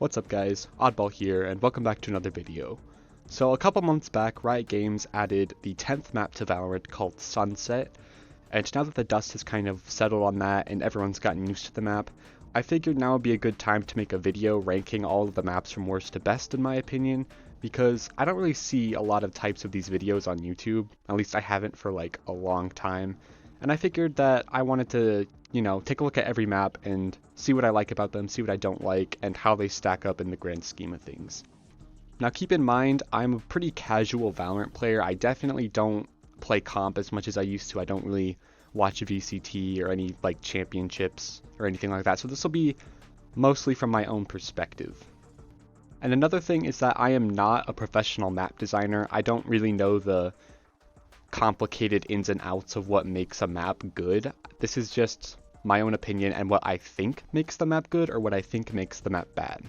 What's up guys, Oddball here, and welcome back to another video. So a couple months back, Riot Games added the 10th map to Valorant called Sunset, and now that the dust has kind of settled on that and everyone's gotten used to the map, I figured now would be a good time to make a video ranking all of the maps from worst to best in my opinion, because I don't really see a lot of types of these videos on YouTube, at least I haven't for like a long time, and I figured that I wanted to take a look at every map and see what I like about them, see what I don't like, and how they stack up in the grand scheme of things. Now keep in mind, I'm a pretty casual Valorant player. I definitely don't play comp as much as I used to. I don't really watch VCT or any like championships or anything like that, so this will be mostly from my own perspective. And another thing is that I am not a professional map designer. I don't really know the complicated ins and outs of what makes a map good. This is just my own opinion and what I think makes the map good or what I think makes the map bad.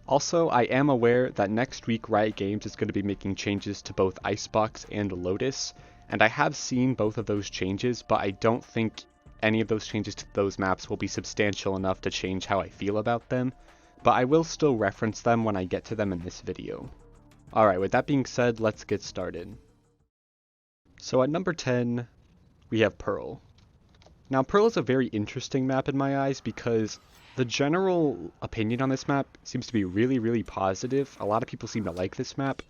Also, I am aware that next week Riot Games is going to be making changes to both Icebox and Lotus, and I have seen both of those changes, but I don't think any of those changes to those maps will be substantial enough to change how I feel about them, but I will still reference them when I get to them in this video. Alright, with that being said, let's get started. So at number 10, we have Pearl. Now Pearl is a very interesting map in my eyes because the general opinion on this map seems to be really positive. A lot of people seem to like this map,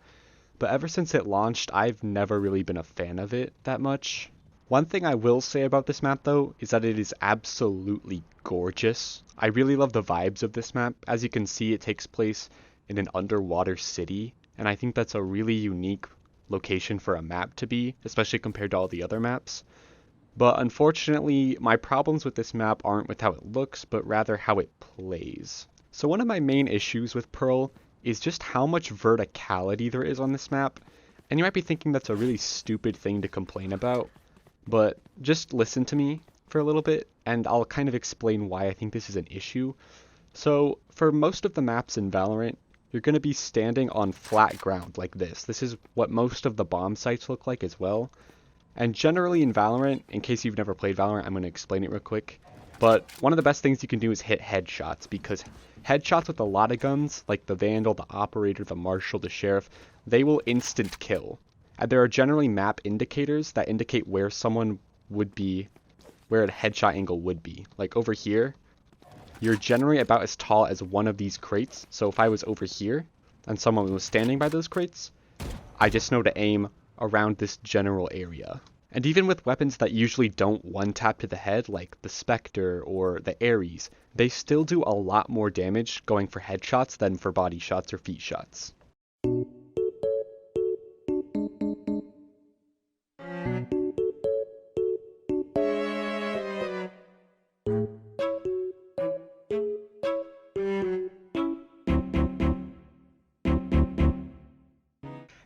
but ever since it launched, I've never really been a fan of it that much. One thing I will say about this map though is that it is absolutely gorgeous. I really love the vibes of this map. As you can see, it takes place in an underwater city, and I think that's a really unique location for a map to be, especially compared to all the other maps. But unfortunately, my problems with this map aren't with how it looks, but rather how it plays. So one of my main issues with Pearl is just how much verticality there is on this map, and you might be thinking that's a really stupid thing to complain about, but just listen to me for a little bit, and I'll kind of explain why I think this is an issue. So for most of the maps in Valorant, you're going to be standing on flat ground like this. This is what most of the bomb sites look like as well. And generally in Valorant, in case you've never played Valorant, I'm going to explain it real quick. But one of the best things you can do is hit headshots, because headshots with a lot of guns, like the Vandal, the Operator, the Marshal, the Sheriff, they will instant kill. And there are generally map indicators that indicate where someone would be, where a headshot angle would be. Like over here, you're generally about as tall as one of these crates. So if I was over here and someone was standing by those crates, I just know to aim around this general area. And even with weapons that usually don't one-tap to the head, like the Spectre or the Ares, they still do a lot more damage going for headshots than for body shots or feet shots.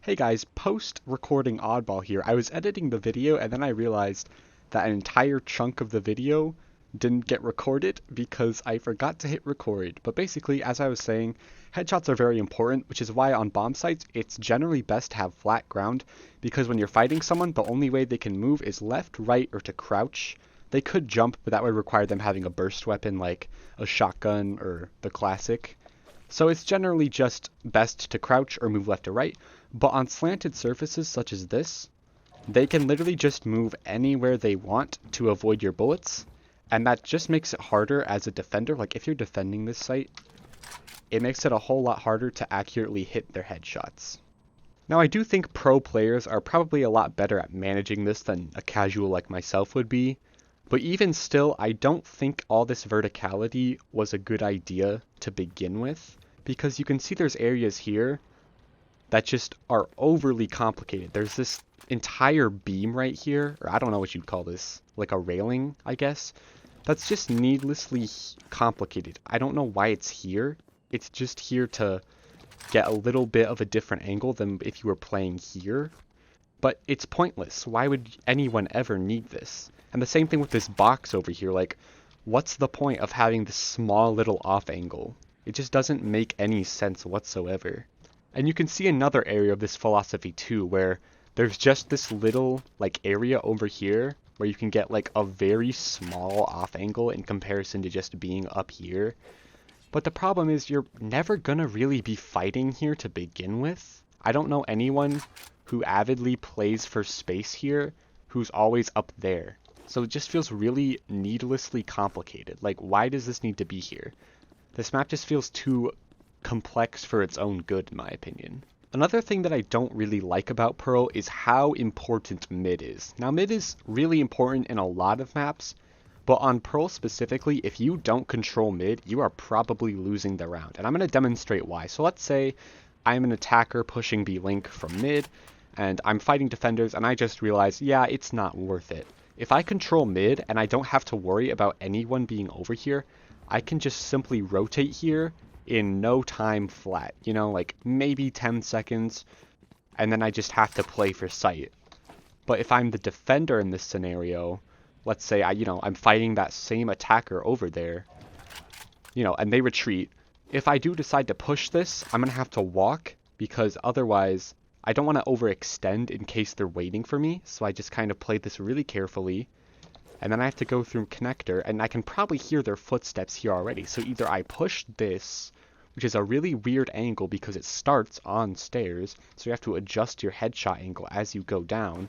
Hey guys, post-recording Oddball here. I was editing the video and then I realized that an entire chunk of the video didn't get recorded because I forgot to hit record. But basically, as I was saying, headshots are very important, which is why on bomb sites, it's generally best to have flat ground, because when you're fighting someone, the only way they can move is left, right, or to crouch. They could jump, but that would require them having a burst weapon like a shotgun or the classic. So it's generally just best to crouch or move left or right, but on slanted surfaces such as this, they can literally just move anywhere they want to avoid your bullets, and that just makes it harder as a defender. Like if you're defending this site, it makes it a whole lot harder to accurately hit their headshots. Now I do think pro players are probably a lot better at managing this than a casual like myself would be, but even still, I don't think all this verticality was a good idea to begin with, because you can see there's areas here that just are overly complicated. There's this entire beam right here, or I don't know what you'd call this, like a railing, I guess, that's just needlessly complicated. I don't know why it's here. It's just here to get a little bit of a different angle than if you were playing here, but it's pointless. Why would anyone ever need this? And the same thing with this box over here, like, what's the point of having this small little off angle? It just doesn't make any sense whatsoever. And you can see another area of this philosophy too, where there's just this little like area over here where you can get like a very small off angle in comparison to just being up here. But the problem is you're never gonna really be fighting here to begin with. I don't know anyone who avidly plays for space here who's always up there. So it just feels really needlessly complicated. Like, why does this need to be here? This map just feels too complex for its own good, in my opinion. Another thing that I don't really like about Pearl is how important mid is. Now, mid is really important in a lot of maps, but on Pearl specifically, if you don't control mid, you are probably losing the round. And I'm going to demonstrate why. So let's say I'm an attacker pushing B-Link from mid, and I'm fighting defenders, and I just realize, yeah, it's not worth it. If I control mid, and I don't have to worry about anyone being over here, I can just simply rotate here in no time flat, you know, like maybe 10 seconds, and then I just have to play for sight. But if I'm the defender in this scenario, let's say I'm fighting that same attacker over there, and they retreat. If I do decide to push this, I'm gonna have to walk, because otherwise I don't want to overextend in case they're waiting for me, so I just kind of play this really carefully. And then I have to go through connector, and I can probably hear their footsteps here already. So either I push this, which is a really weird angle because it starts on stairs, so you have to adjust your headshot angle as you go down,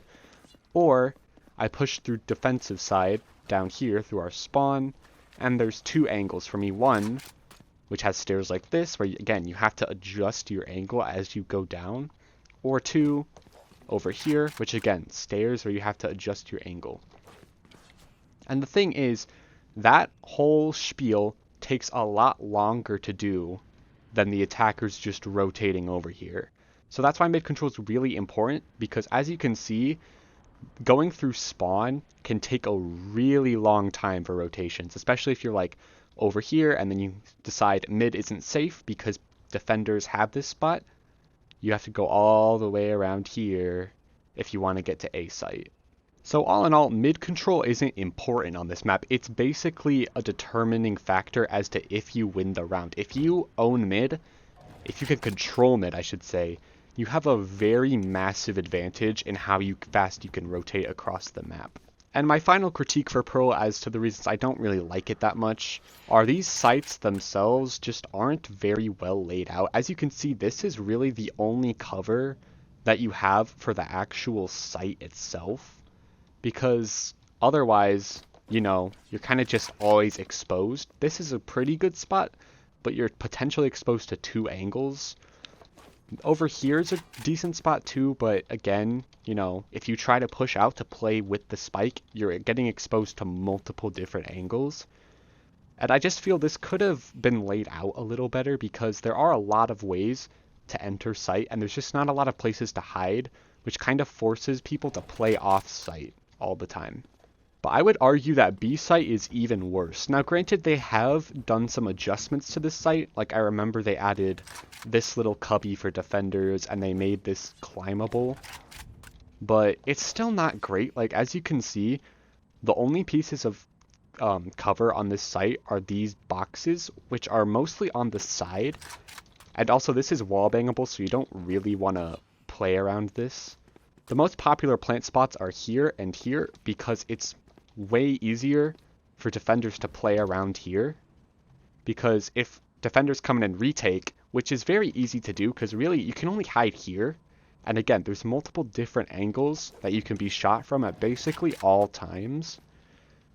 or I push through defensive side down here through our spawn, and there's two angles for me. One, which has stairs like this, where again, you have to adjust your angle as you go down, or two, over here, which again, stairs where you have to adjust your angle. And the thing is, that whole spiel takes a lot longer to do than the attackers just rotating over here. So that's why mid control is really important, because as you can see, going through spawn can take a really long time for rotations, especially if you're like over here and then you decide mid isn't safe because defenders have this spot. You have to go all the way around here if you want to get to A site. So all in all, mid control isn't important on this map. It's basically a determining factor as to if you win the round. If you own mid, if you can control mid, I should say, you have a very massive advantage in how fast you can rotate across the map. And my final critique for Pearl as to the reasons I don't really like it that much are these sites themselves just aren't very well laid out. As you can see, this is really the only cover that you have for the actual site itself. Because otherwise, you're kind of just always exposed. This is a pretty good spot, but you're potentially exposed to two angles. Over here is a decent spot too, but again, if you try to push out to play with the spike, you're getting exposed to multiple different angles. And I just feel this could have been laid out a little better, because there are a lot of ways to enter site, and there's just not a lot of places to hide, which kind of forces people to play off site all the time. But I would argue that B site is even worse. Now granted, they have done some adjustments to this site. Like I remember they added this little cubby for defenders and they made this climbable. But it's still not great. Like as you can see, the only pieces of cover on this site are these boxes, which are mostly on the side. And also this is wall bangable, so you don't really want to play around this. The most popular plant spots are here and here because it's way easier for defenders to play around here. Because if defenders come in and retake, which is very easy to do because really you can only hide here. And again, there's multiple different angles that you can be shot from at basically all times.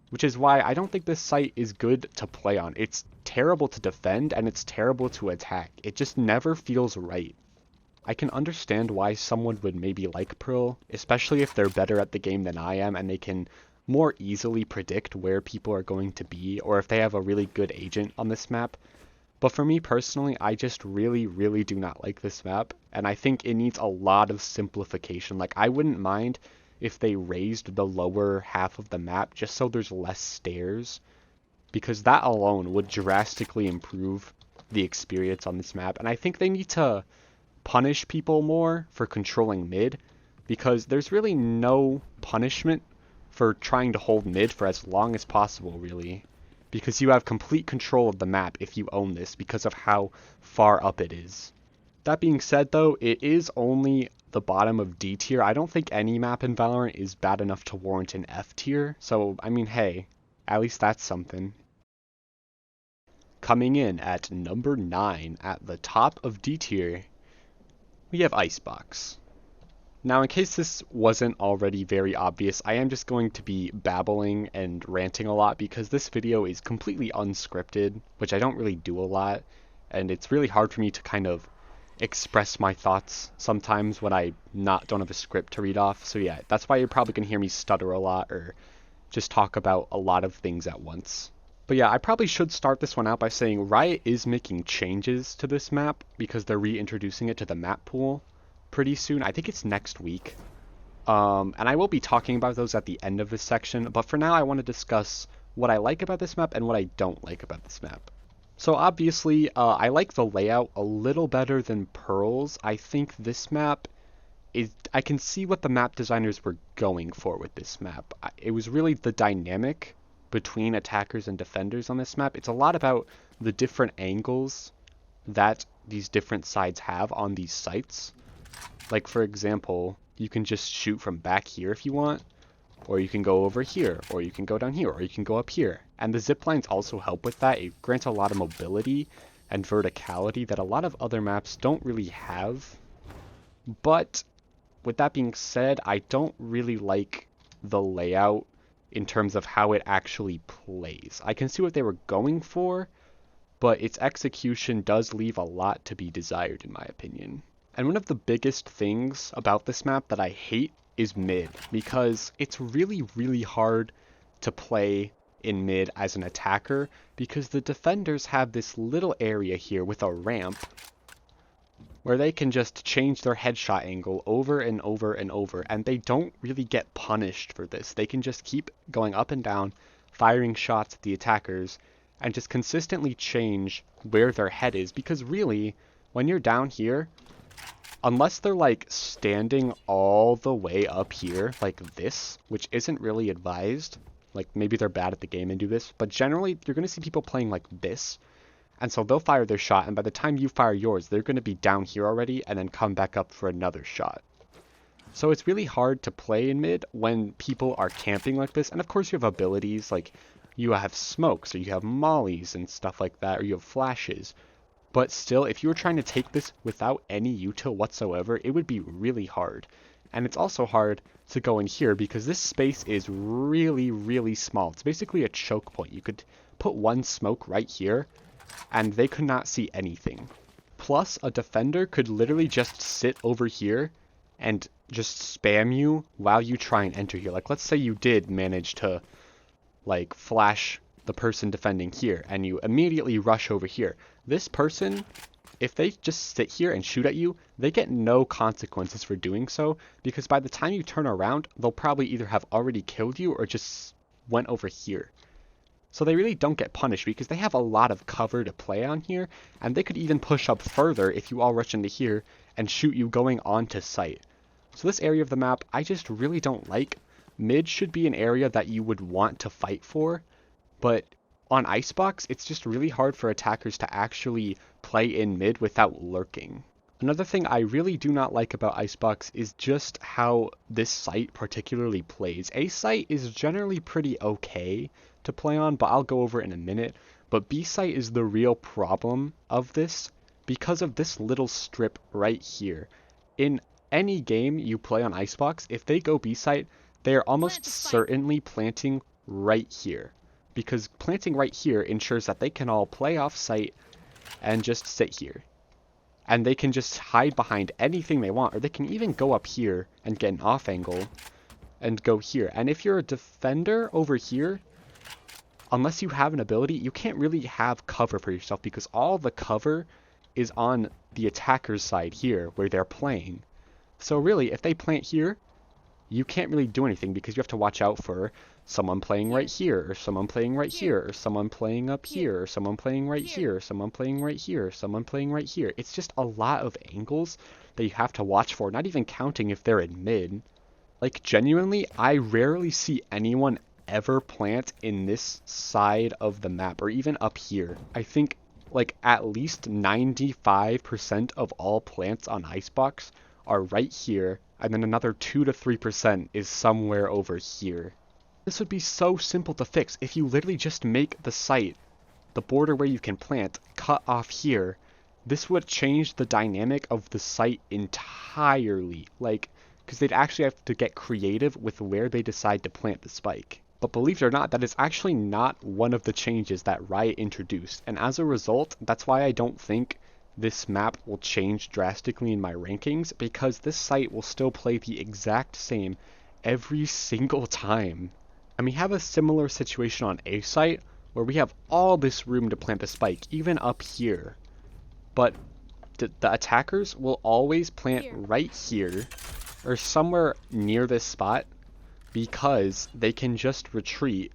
Which is why I don't think this site is good to play on. It's terrible to defend and it's terrible to attack. It just never feels right. I can understand why someone would maybe like Pearl, especially if they're better at the game than I am and they can more easily predict where people are going to be, or if they have a really good agent on this map. But for me personally, I just really, really do not like this map, and I think it needs a lot of simplification. Like, I wouldn't mind if they raised the lower half of the map just so there's less stairs, because that alone would drastically improve the experience on this map. And I think they need to punish people more for controlling mid, because there's really no punishment for trying to hold mid for as long as possible, really, because you have complete control of the map if you own this because of how far up it is. That being said though, it is only the bottom of D tier. I don't think any map in Valorant is bad enough to warrant an F tier, so I mean, hey, at least that's something. coming in at number 9 at the top of D tier, we have Icebox. Now, in case this wasn't already very obvious, I am just going to be babbling and ranting a lot because this video is completely unscripted, which I don't really do a lot, and it's really hard for me to kind of express my thoughts sometimes when I don't have a script to read off. So yeah, that's why you're probably going to hear me stutter a lot or just talk about a lot of things at once. But yeah, I probably should start this one out by saying Riot is making changes to this map because they're reintroducing it to the map pool pretty soon. I think it's next week. And I will be talking about those at the end of this section, but for now I want to discuss what I like about this map and what I don't like about this map. So obviously, I like the layout a little better than Pearl's. I think this map I can see what the map designers were going for with this map. It was really the dynamic between attackers and defenders on this map. It's a lot about the different angles that these different sides have on these sites. Like, for example, you can just shoot from back here if you want, or you can go over here, or you can go down here, or you can go up here. And the zip lines also help with that. It grants a lot of mobility and verticality that a lot of other maps don't really have. But with that being said, I don't really like the layout in terms of how it actually plays. I can see what they were going for, but its execution does leave a lot to be desired in my opinion. And one of the biggest things about this map that I hate is mid, because it's really, really hard to play in mid as an attacker because the defenders have this little area here with a ramp where they can just change their headshot angle over and over and over, and they don't really get punished for this. They can just keep going up and down, firing shots at the attackers, and just consistently change where their head is, because really, when you're down here, unless they're like standing all the way up here like this, which isn't really advised, like maybe they're bad at the game and do this, but generally you're going to see people playing like this. And so they'll fire their shot, and by the time you fire yours, they're going to be down here already and then come back up for another shot. So it's really hard to play in mid when people are camping like this. And of course you have abilities, like you have smokes, or you have mollies and stuff like that, or you have flashes. But still, if you were trying to take this without any util whatsoever, it would be really hard. And it's also hard to go in here because this space is really, really small. It's basically a choke point. You could put one smoke right here, and they could not see anything. Plus, a defender could literally just sit over here and just spam you while you try and enter here. Like, let's say you did manage to, like, flash the person defending here, and you immediately rush over here. This person, if they just sit here and shoot at you, they get no consequences for doing so, because by the time you turn around, they'll probably either have already killed you or just went over here. So they really don't get punished because they have a lot of cover to play on here, and they could even push up further if you all rush into here and shoot you going onto site. So this area of the map, I just really don't like. Mid should be an area that you would want to fight for, but on Icebox, it's just really hard for attackers to actually play in mid without lurking. Another thing I really do not like about Icebox is just how this site particularly plays. A site is generally pretty okay to play on, but I'll go over it in a minute. But B site is the real problem of this because of this little strip right here. In any game you play on Icebox, if they go B site, they are almost certainly planting right here, because planting right here ensures that they can all play off site and just sit here. And they can just hide behind anything they want, or they can even go up here and get an off angle and go here. And if you're a defender over here, unless you have an ability, you can't really have cover for yourself because all the cover is on the attacker's side here where they're playing. So really, if they plant here, you can't really do anything because you have to watch out for someone playing right here, or someone playing right here, or someone playing up here, or someone playing right here, or someone playing right here, or someone playing right here. It's just a lot of angles that you have to watch for, not even counting if they're in mid. Like, genuinely, I rarely see anyone ever plant in this side of the map, or even up here. I think, like, at least 95% of all plants on Icebox are right here, and then another 2 to 3% is somewhere over here. This would be so simple to fix if you literally just make the site the border where you can plant, cut off here, this would change the dynamic of the site entirely. Like, because they'd actually have to get creative with where they decide to plant the spike. But believe it or not, that is actually not one of the changes that Riot introduced. And as a result, that's why I don't think this map will change drastically in my rankings, because this site will still play the exact same every single time. And we have a similar situation on A site, where we have all this room to plant the spike, even up here. But the attackers will always plant right here, or somewhere near this spot, because they can just retreat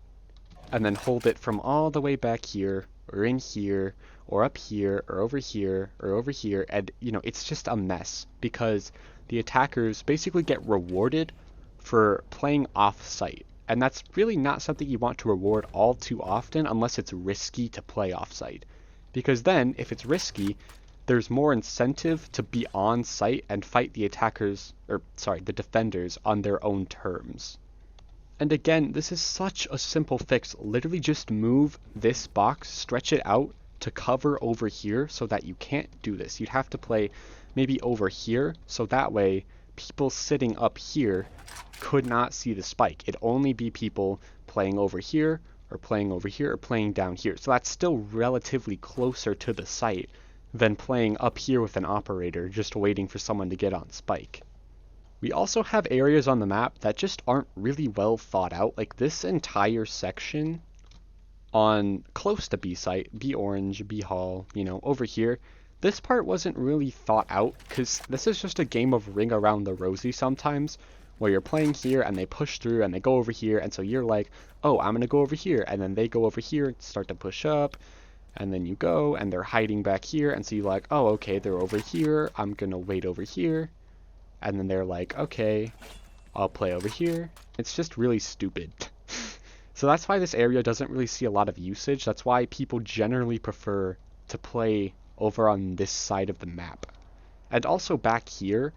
and then hold it from all the way back here, or in here, or up here, or over here, or over here, and you know, it's just a mess, because the attackers basically get rewarded for playing off-site, and that's really not something you want to reward all too often unless it's risky to play off-site, because then, if it's risky, there's more incentive to be on site and fight the attackers, or sorry, the defenders on their own terms. And again, this is such a simple fix. Literally just move this box, stretch it out to cover over here so that you can't do this. You'd have to play maybe over here, so that way people sitting up here could not see the spike. It'd only be people playing over here, or playing over here, or playing down here. So that's still relatively closer to the site than playing up here with an operator just waiting for someone to get on spike. We also have areas on the map that just aren't really well thought out, like this entire section on close to B site, B orange, B hall, you know, over here. This part wasn't really thought out, because this is just a game of ring around the rosy sometimes, where you're playing here and they push through and they go over here, and so you're like, oh, I'm gonna go over here, and then they go over here and start to push up, and then you go and they're hiding back here, and so you're like, oh, okay, they're over here, I'm gonna wait over here. And then they're like, okay, I'll play over here. It's just really stupid. So that's why this area doesn't really see a lot of usage. That's why people generally prefer to play over on this side of the map. And also back here,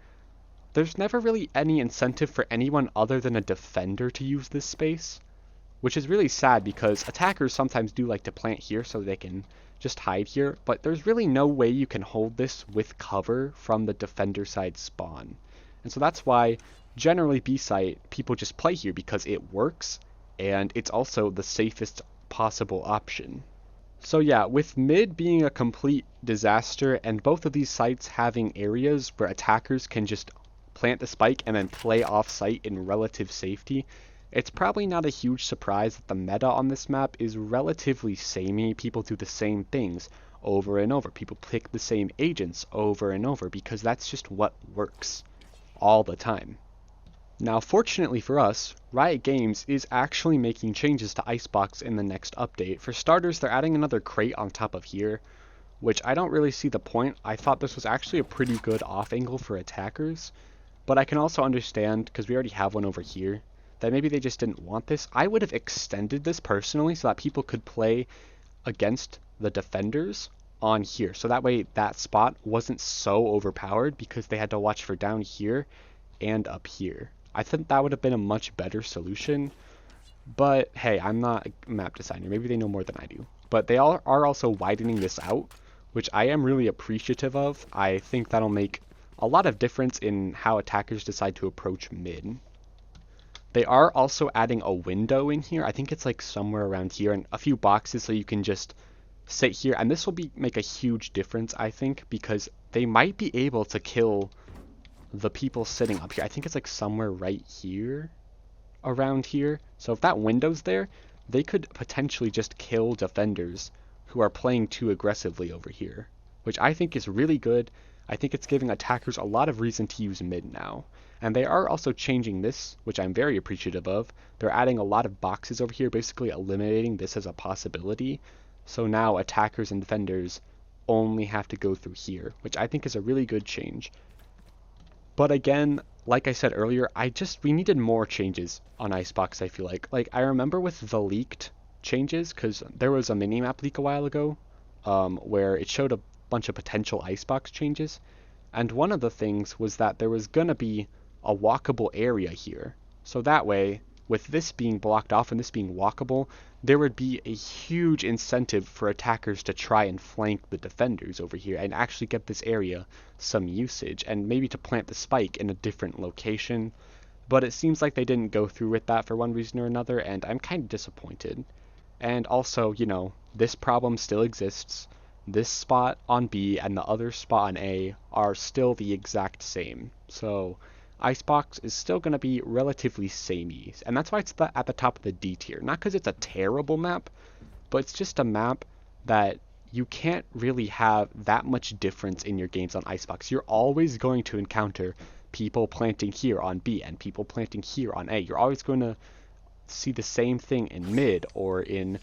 there's never really any incentive for anyone other than a defender to use this space, which is really sad because attackers sometimes do like to plant here so they can just hide here, but there's really no way you can hold this with cover from the defender side spawn. And so that's why generally B site people just play here because it works and it's also the safest possible option. So yeah, with mid being a complete disaster and both of these sites having areas where attackers can just plant the spike and then play off site in relative safety, it's probably not a huge surprise that the meta on this map is relatively samey. People do the same things over and over. People pick the same agents over and over because that's just what works all the time. Now, fortunately for us, Riot Games is actually making changes to Icebox in the next update. For starters, they're adding another crate on top of here, which I don't really see the point. I thought this was actually a pretty good off angle for attackers, but I can also understand, because we already have one over here, that maybe they just didn't want this. I would have extended this personally so that people could play against the defenders on here. So that way that spot wasn't so overpowered because they had to watch for down here and up here. I think that would have been a much better solution. But hey, I'm not a map designer. Maybe they know more than I do. But they are also widening this out, which I am really appreciative of. I think that'll make a lot of difference in how attackers decide to approach mid. They are also adding a window in here. I think it's like somewhere around here, and a few boxes so you can just sit here. And this will make a huge difference, I think, because they might be able to kill the people sitting up here. I think it's like somewhere right here, around here. So if that window's there, they could potentially just kill defenders who are playing too aggressively over here, which I think is really good. I think it's giving attackers a lot of reason to use mid now. And they are also changing this, which I'm very appreciative of. They're adding a lot of boxes over here, basically eliminating this as a possibility. So now attackers and defenders only have to go through here, which I think is a really good change. But again, like I said earlier, we needed more changes on Icebox, I feel like. Like, I remember with the leaked changes, because there was a minimap leak a while ago, where it showed a bunch of potential Icebox changes. And one of the things was that there was gonna be a walkable area here. So that way, with this being blocked off and this being walkable, there would be a huge incentive for attackers to try and flank the defenders over here and actually get this area some usage, and maybe to plant the spike in a different location. But it seems like they didn't go through with that for one reason or another, and I'm kind of disappointed. And also, you know, this problem still exists. This spot on B and the other spot on A are still the exact same. So Icebox is still going to be relatively samey, and that's why it's at the top of the D tier. Not because it's a terrible map, but it's just a map that you can't really have that much difference in your games on Icebox. You're always going to encounter people planting here on B and people planting here on A. You're always going to see the same thing in mid or in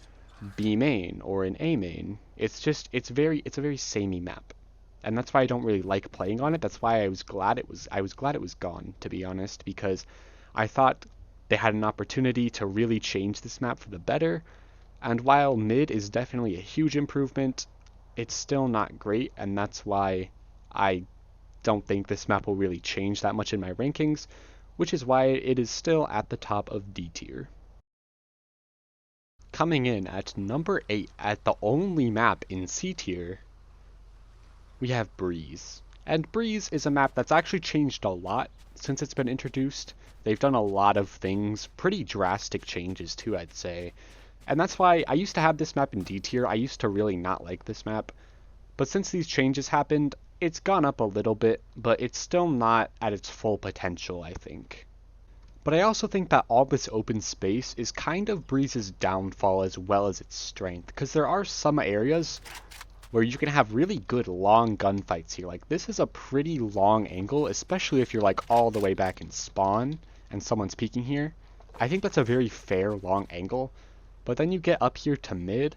B main or in A main. It's a very samey map. And that's why I don't really like playing on it. That's why I was glad it was gone, to be honest, because I thought they had an opportunity to really change this map for the better. And while mid is definitely a huge improvement, it's still not great, and that's why I don't think this map will really change that much in my rankings, which is why it is still at the top of D tier. Coming in at number 8 at the only map in C tier, we have Breeze. And Breeze is a map that's actually changed a lot since it's been introduced. They've done a lot of things, pretty drastic changes too, I'd say. And that's why I used to have this map in D tier. I used to really not like this map. But since these changes happened, it's gone up a little bit, but it's still not at its full potential, I think. But I also think that all this open space is kind of Breeze's downfall as well as its strength, because there are some areas where you can have really good long gunfights here. Like, this is a pretty long angle, especially if you're like all the way back in spawn and someone's peeking here. I think that's a very fair long angle. But then you get up here to mid,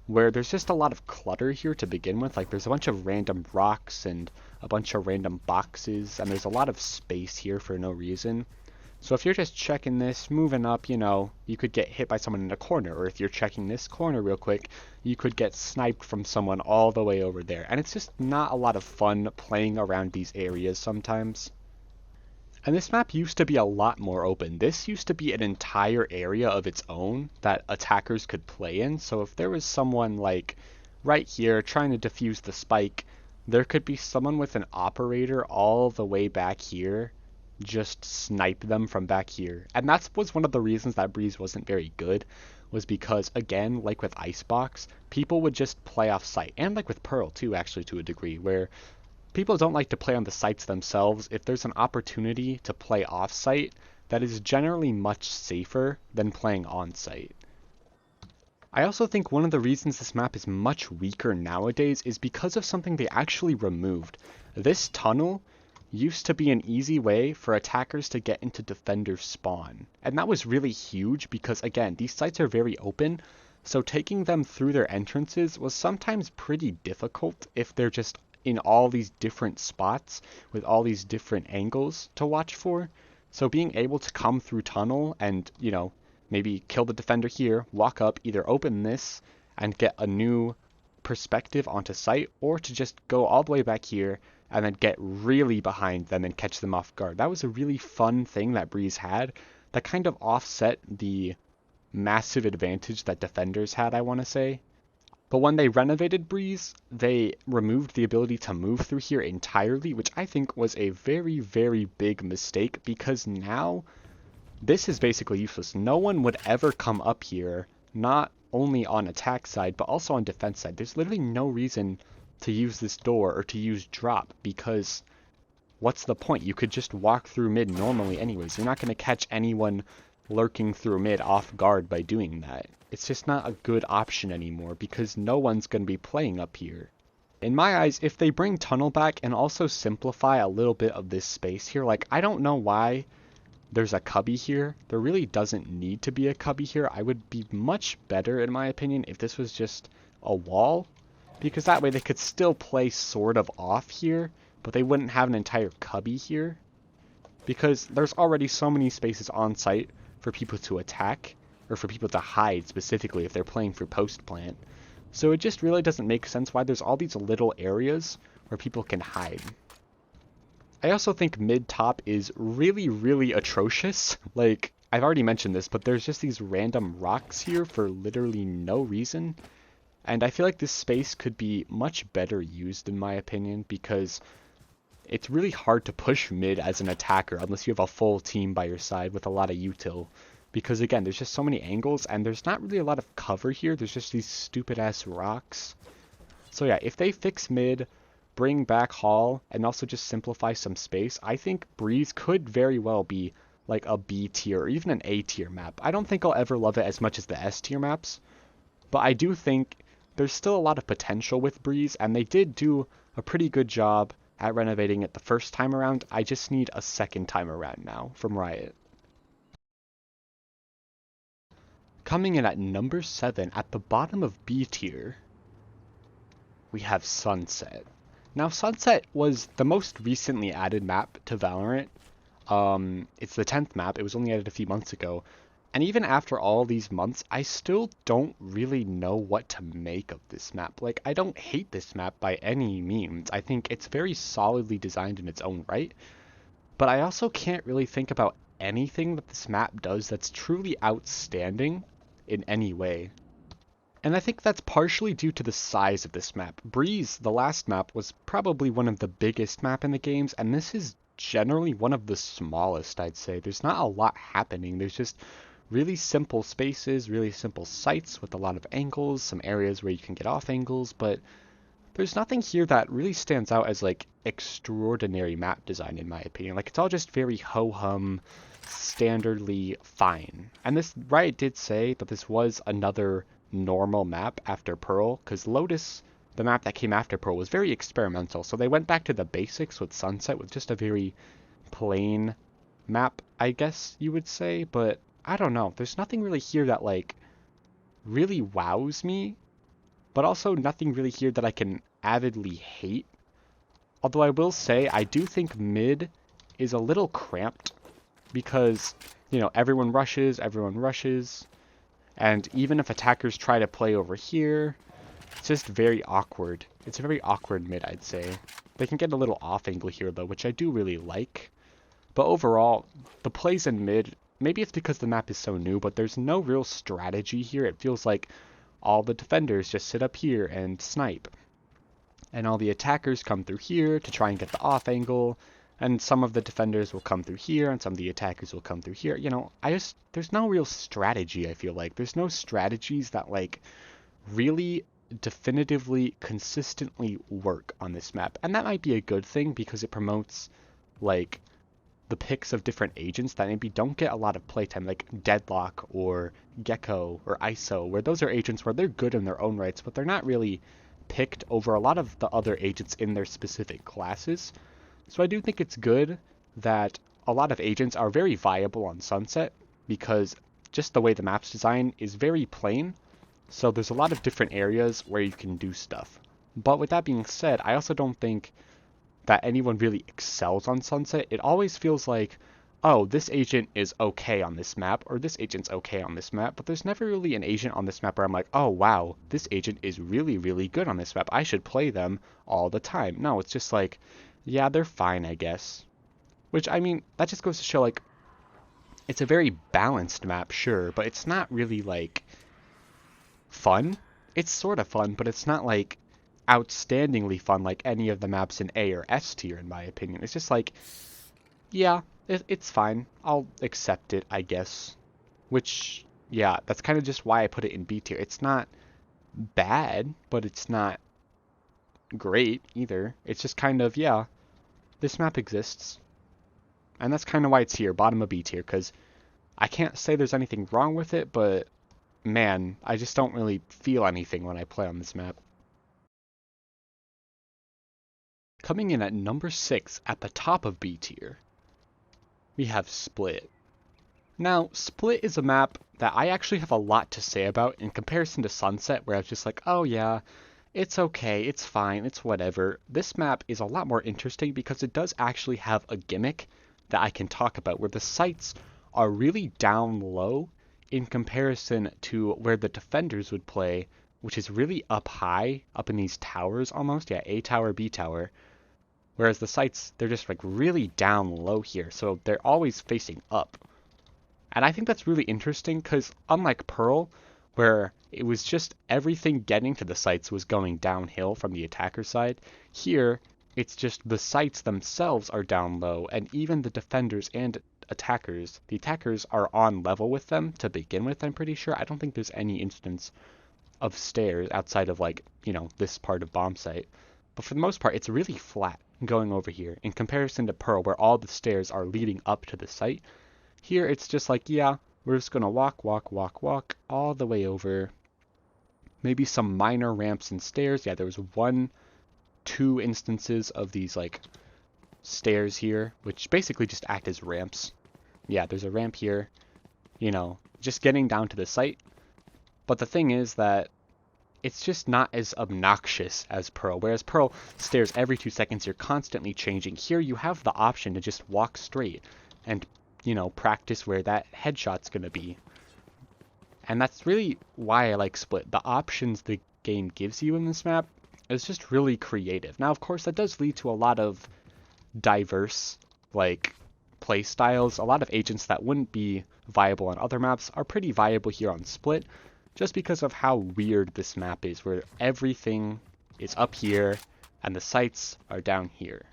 where there's just a lot of clutter here to begin with. Like, there's a bunch of random rocks and a bunch of random boxes, and there's a lot of space here for no reason. So if you're just checking this, moving up, you know, you could get hit by someone in a corner, or if you're checking this corner real quick, you could get sniped from someone all the way over there. And it's just not a lot of fun playing around these areas sometimes. And this map used to be a lot more open. This used to be an entire area of its own that attackers could play in. So if there was someone like right here trying to defuse the spike, there could be someone with an operator all the way back here just snipe them from back here. And that was one of the reasons that Breeze wasn't very good, was because, again, like with Icebox, people would just play off site. And like with Pearl too, actually, to a degree, where people don't like to play on the sites themselves. If there's an opportunity to play off site, that is generally much safer than playing on site. I also think one of the reasons this map is much weaker nowadays is because of something they actually removed. This tunnel used to be an easy way for attackers to get into defender spawn. And that was really huge because, again, these sites are very open, so taking them through their entrances was sometimes pretty difficult if they're just in all these different spots with all these different angles to watch for. So being able to come through tunnel and, you know, maybe kill the defender here, walk up, either open this and get a new perspective onto site, or to just go all the way back here and then get really behind them and catch them off guard. That was a really fun thing that Breeze had that kind of offset the massive advantage that defenders had, I want to say. But when they renovated Breeze, they removed the ability to move through here entirely, which I think was a very, very big mistake, because now this is basically useless. No one would ever come up here, not only on attack side, but also on defense side. There's literally no reason to use this door or to use drop, because what's the point? You could just walk through mid normally anyways. You're not going to catch anyone lurking through mid off guard by doing that. It's just not a good option anymore because no one's going to be playing up here. In my eyes, if they bring tunnel back and also simplify a little bit of this space here, like, I don't know why there's a cubby here. There really doesn't need to be a cubby here. I would be much better, in my opinion, if this was just a wall, because that way they could still play sort of off here, but they wouldn't have an entire cubby here, because there's already so many spaces on site for people to attack, or for people to hide specifically if they're playing for post plant. So it just really doesn't make sense why there's all these little areas where people can hide. I also think mid top is really, really atrocious. Like, I've already mentioned this, but there's just these random rocks here for literally no reason. And I feel like this space could be much better used in my opinion, because it's really hard to push mid as an attacker unless you have a full team by your side with a lot of util. Because again, there's just so many angles and there's not really a lot of cover here. There's just these stupid ass rocks. So yeah, if they fix mid, bring back Hall, and also just simplify some space, I think Breeze could very well be like a B tier or even an A tier map. I don't think I'll ever love it as much as the S tier maps, but I do think there's still a lot of potential with Breeze, and they did do a pretty good job at renovating it the first time around. I just need a second time around now from Riot. Coming in at number 7 at the bottom of B tier, we have Sunset. Now Sunset was the most recently added map to Valorant. It's the 10th map. It was only added a few months ago. And even after all these months, I still don't really know what to make of this map. Like, I don't hate this map by any means. I think it's very solidly designed in its own right. But I also can't really think about anything that this map does that's truly outstanding in any way. And I think that's partially due to the size of this map. Breeze, the last map, was probably one of the biggest map in the games, and this is generally one of the smallest, I'd say. There's not a lot happening. There's just really simple spaces, really simple sites with a lot of angles, some areas where you can get off angles, but there's nothing here that really stands out as like extraordinary map design in my opinion. Like, it's all just very ho-hum, standardly fine. And this Riot did say that this was another normal map after Pearl, because Lotus, the map that came after Pearl, was very experimental. So they went back to the basics with Sunset with just a very plain map, I guess you would say, but I don't know. There's nothing really here that like really wows me, but also nothing really here that I can avidly hate. Although I will say I do think mid is a little cramped because, you know, everyone rushes, and even if attackers try to play over here, it's just very awkward. It's a very awkward mid, I'd say. They can get a little off angle here though, which I do really like. But overall, the plays in mid, maybe it's because the map is so new, but there's no real strategy here. It feels like all the defenders just sit up here and snipe. And all the attackers come through here to try and get the off angle. And some of the defenders will come through here, and some of the attackers will come through here. You know, there's no real strategy, I feel like. There's no strategies that, like, really definitively, consistently work on this map. And that might be a good thing, because it promotes, like, the picks of different agents that maybe don't get a lot of playtime, like Deadlock or Gecko or ISO, where those are agents where they're good in their own rights, but they're not really picked over a lot of the other agents in their specific classes. So I do think it's good that a lot of agents are very viable on Sunset, because just the way the map's design is very plain, so there's a lot of different areas where you can do stuff. But with that being said, I also don't think that anyone really excels on Sunset. It always feels like, oh, this agent is okay on this map, or this agent's okay on this map, but there's never really an agent on this map where I'm like, oh wow, this agent is really, really good on this map. I should play them all the time. No, it's just like, yeah, they're fine, I guess. Which, I mean, that just goes to show, like, it's a very balanced map, sure, but it's not really, like, fun. It's sort of fun, but it's not, like, outstandingly fun like any of the maps in A or S tier, in my opinion. It's just like, yeah, it's fine. I'll accept it, I guess. Which, yeah, that's kind of just why I put it in B tier. It's not bad, but it's not great either. It's just kind of, yeah, this map exists. And that's kind of why it's here, bottom of B tier, because I can't say there's anything wrong with it, but man, I just don't really feel anything when I play on this map. Coming in at number 6 at the top of B tier, we have Split. Now, Split is a map that I actually have a lot to say about in comparison to Sunset, where I was just like, oh yeah, it's okay, it's fine, it's whatever. This map is a lot more interesting because it does actually have a gimmick that I can talk about, where the sites are really down low in comparison to where the defenders would play, which is really up high, up in these towers almost. Yeah, A tower, B tower. Whereas the sites, they're just like really down low here, so they're always facing up. And I think that's really interesting because unlike Pearl, where it was just everything getting to the sites was going downhill from the attacker side, here it's just the sites themselves are down low, and even the defenders and attackers, the attackers are on level with them to begin with, I'm pretty sure. I don't think there's any instance of stairs outside of like, this part of bomb site. But for the most part, it's really flat going over here in comparison to Pearl, where all the stairs are leading up to the site. Here it's just like, yeah, we're just gonna walk all the way over. Maybe some minor ramps and stairs. Yeah, there was two instances of these like stairs here, which basically just act as ramps. Yeah, there's a ramp here, just getting down to the site. But the thing is that it's just not as obnoxious as Pearl. Whereas Pearl stairs every 2 seconds, you're constantly changing. Here you have the option to just walk straight and, practice where that headshot's going to be. And that's really why I like Split. The options the game gives you in this map is just really creative. Now, of course, that does lead to a lot of diverse, play styles. A lot of agents that wouldn't be viable on other maps are pretty viable here on Split, just because of how weird this map is, where everything is up here and the sites are down here.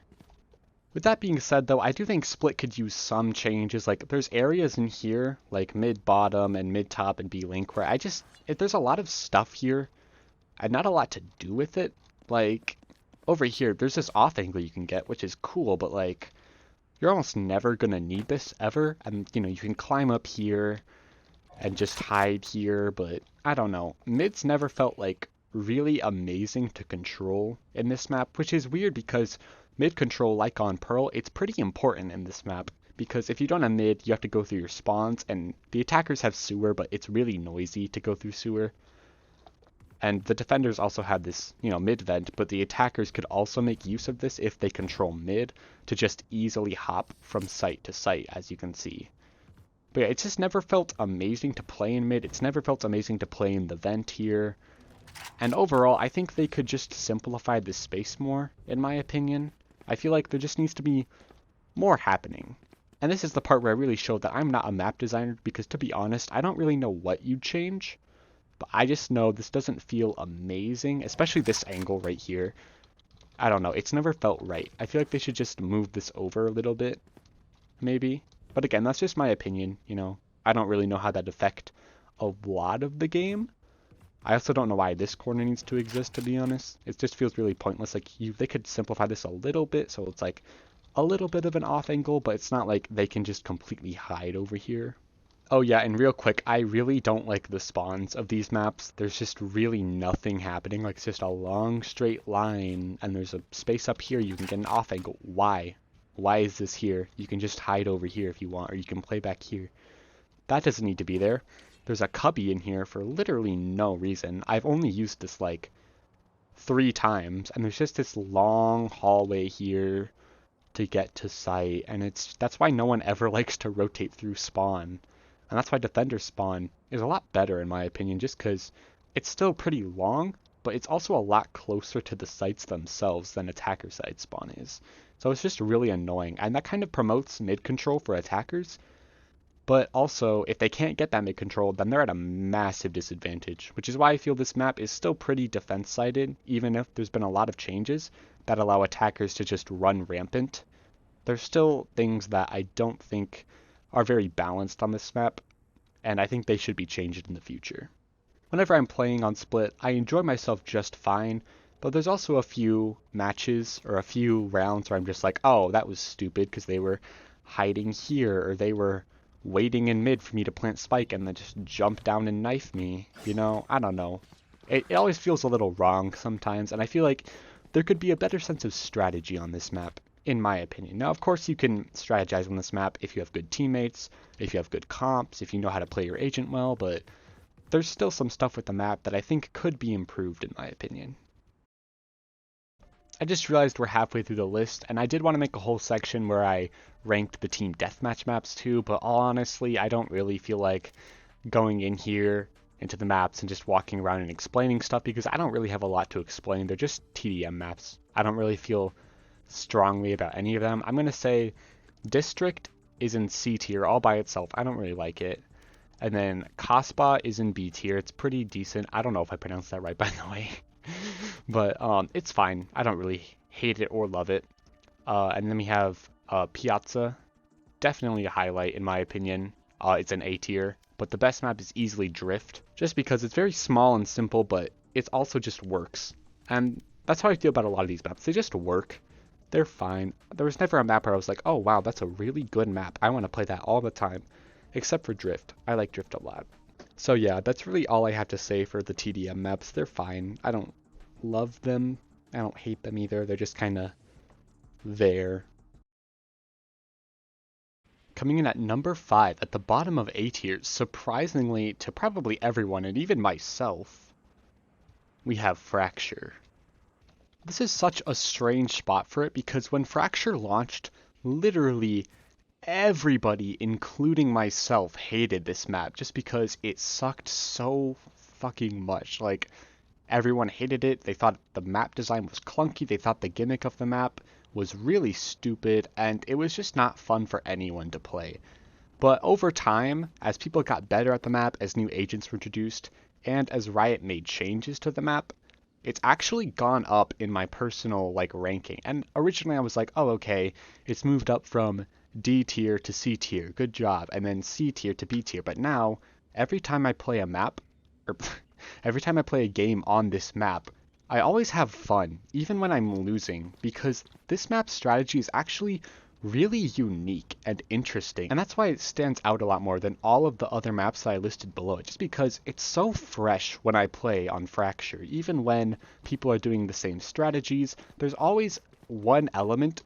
With that being said, though, I do think Split could use some changes. Like, there's areas in here, like mid-bottom and mid-top and B-link, where there's a lot of stuff here and not a lot to do with it. Like, over here, there's this off angle you can get, which is cool, but, you're almost never gonna need this ever. And, you can climb up here and just hide here, but I don't know. Mids never felt, really amazing to control in this map, which is weird because mid control, like on Pearl, it's pretty important in this map, because if you don't have mid, you have to go through your spawns, and the attackers have sewer, but it's really noisy to go through sewer. And the defenders also had this, mid vent, but the attackers could also make use of this if they control mid to just easily hop from site to site, as you can see. But yeah, it just never felt amazing to play in mid. It's never felt amazing to play in the vent here. And overall, I think they could just simplify this space more, in my opinion. I feel like there just needs to be more happening. And this is the part where I really showed that I'm not a map designer, because to be honest, I don't really know what you'd change. But I just know this doesn't feel amazing, especially this angle right here. I don't know, it's never felt right. I feel like they should just move this over a little bit, maybe. But again, that's just my opinion, I don't really know how that'd affect a lot of the game. I also don't know why this corner needs to exist, to be honest. It just feels really pointless. They could simplify this a little bit, so it's a little bit of an off angle, but it's not like they can just completely hide over here. Oh yeah, and real quick, I really don't like the spawns of these maps. There's just really nothing happening. It's just a long straight line, and there's a space up here you can get an off angle. Why? Why is this here? You can just hide over here if you want, or you can play back here. That doesn't need to be there. There's a cubby in here for literally no reason. I've only used this 3 times, and there's just this long hallway here to get to site, and that's why no one ever likes to rotate through spawn. And that's why defender spawn is a lot better in my opinion, just because it's still pretty long, but it's also a lot closer to the sites themselves than attacker side spawn is. So it's just really annoying, and that kind of promotes mid control for attackers. But also, if they can't get that mid control, then they're at a massive disadvantage, which is why I feel this map is still pretty defense-sided, even if there's been a lot of changes that allow attackers to just run rampant. There's still things that I don't think are very balanced on this map, and I think they should be changed in the future. Whenever I'm playing on Split, I enjoy myself just fine, but there's also a few matches or a few rounds where I'm just like, oh, that was stupid because they were hiding here, or they were waiting in mid for me to plant spike and then just jump down and knife me. I don't know. It always feels a little wrong sometimes, and I feel like there could be a better sense of strategy on this map, in my opinion. Now, of course, you can strategize on this map if you have good teammates, if you have good comps, if you know how to play your agent well, but there's still some stuff with the map that I think could be improved, in my opinion. I just realized we're halfway through the list, and I did want to make a whole section where I ranked the team deathmatch maps too, but honestly, I don't really feel like going in here into the maps and just walking around and explaining stuff, because I don't really have a lot to explain. They're just TDM maps. I don't really feel strongly about any of them. I'm going to say District is in C tier all by itself. I don't really like it. And then Kaspa is in B tier. It's pretty decent. I don't know if I pronounced that right, by the way. But it's fine. I don't really hate it or love it. And then we have Piazza. Definitely a highlight in my opinion. It's an A tier. But the best map is easily Drift. Just because it's very small and simple, but it also just works. And that's how I feel about a lot of these maps. They just work. They're fine. There was never a map where I was like, oh wow, that's a really good map. I want to play that all the time. Except for Drift. I like Drift a lot. So yeah, that's really all I have to say for the TDM maps. They're fine. I don't love them. I don't hate them either. They're just kind of there. Coming in at number 5 at the bottom of A tier, surprisingly to probably everyone and even myself, we have Fracture. This is such a strange spot for it because when Fracture launched, literally everybody, including myself, hated this map just because it sucked so fucking much. Like, everyone hated it. They thought the map design was clunky. They thought the gimmick of the map was really stupid, and it was just not fun for anyone to play. But over time, as people got better at the map, as new agents were introduced, and as Riot made changes to the map, it's actually gone up in my personal ranking. And originally I was like, oh okay, it's moved up from D tier to C tier, good job, and then C tier to B tier. But now, every time I play a map, or every time I play a game on this map, I always have fun, even when I'm losing, because this map's strategy is actually really unique and interesting, and that's why it stands out a lot more than all of the other maps that I listed below, just because it's so fresh when I play on Fracture. Even when people are doing the same strategies, there's always one element,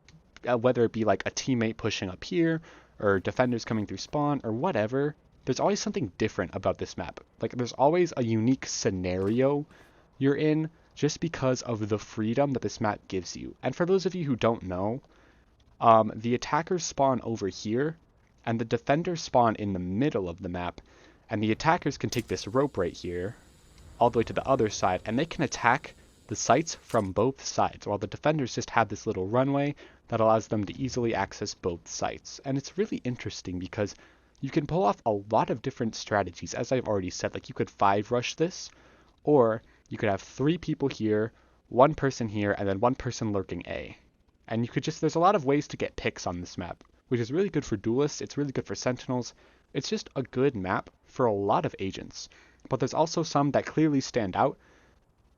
whether it be like a teammate pushing up here, or defenders coming through spawn, or whatever, there's always something different about this map. Like, there's always a unique scenario you're in, just because of the freedom that this map gives you. And for those of you who don't know, the attackers spawn over here, and the defenders spawn in the middle of the map, and the attackers can take this rope right here, all the way to the other side, and they can attack the sites from both sides, while the defenders just have this little runway that allows them to easily access both sites. And it's really interesting because you can pull off a lot of different strategies, as I've already said. Like, you could 5 rush this, or you could have 3 people here, 1 person here, and then 1 person lurking A. And you could just, there's a lot of ways to get picks on this map, which is really good for duelists, it's really good for sentinels. It's just a good map for a lot of agents. But there's also some that clearly stand out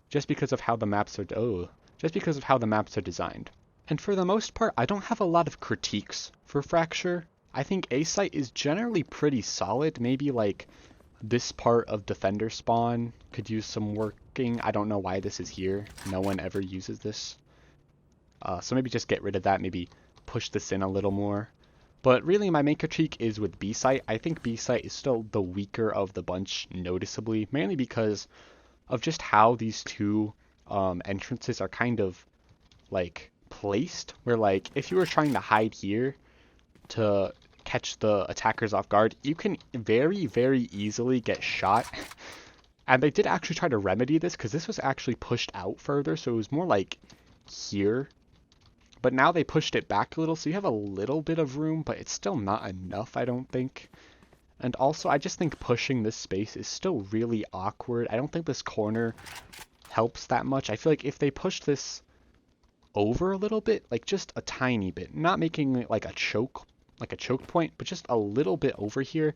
just because of how the maps are designed. And for the most part, I don't have a lot of critiques for Fracture. I think A site is generally pretty solid. Maybe like this part of defender spawn could use some working. I don't know why this is here. No one ever uses this. So maybe just get rid of that, maybe push this in a little more. But really my main critique is with B site. I think B site is still the weaker of the bunch noticeably, mainly because of just how these two entrances are kind of like placed, where like if you were trying to hide here to catch the attackers off guard, you can very, very easily get shot. And they did actually try to remedy this because this was actually pushed out further, so it was more like here. But now they pushed it back a little, so you have a little bit of room, but it's still not enough, I don't think. And also, I just think pushing this space is still really awkward. I don't think this corner helps that much. I feel like if they push this over a little bit, like just a tiny bit, not making it like a choke point, but just a little bit over here,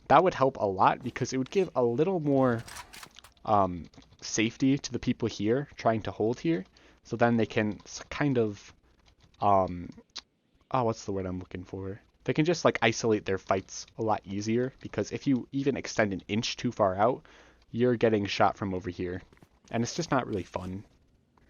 that would help a lot because it would give a little more safety to the people here trying to hold here. So then they can kind of what's the word I'm looking for? They can just like isolate their fights a lot easier, because if you even extend an inch too far out, you're getting shot from over here. And it's just not really fun.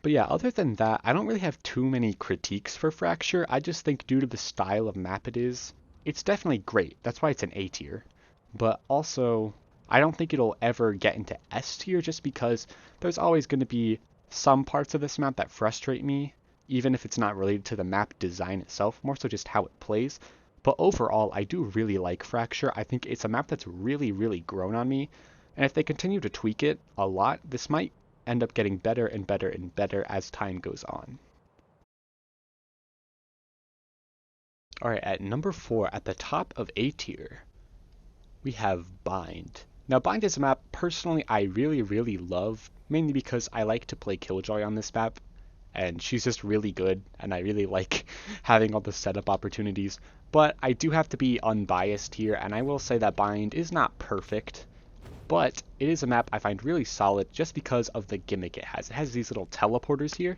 But yeah, other than that, I don't really have too many critiques for Fracture. I just think due to the style of map it is, it's definitely great. That's why it's an A tier. But also, I don't think it'll ever get into S tier just because there's always going to be some parts of this map that frustrate me, even if it's not related to the map design itself, more so just how it plays. But overall, I do really like Fracture. I think it's a map that's really, really grown on me. And if they continue to tweak it a lot, this might end up getting better and better and better as time goes on. Alright, at number 4, at the top of A tier, we have Bind. Now, Bind is a map, personally, I really love, mainly because I like to play Killjoy on this map, and she's just really good, and I really like having all the setup opportunities. But I do have to be unbiased here, and I will say that Bind is not perfect, but it is a map I find really solid just because of the gimmick it has. It has these little teleporters here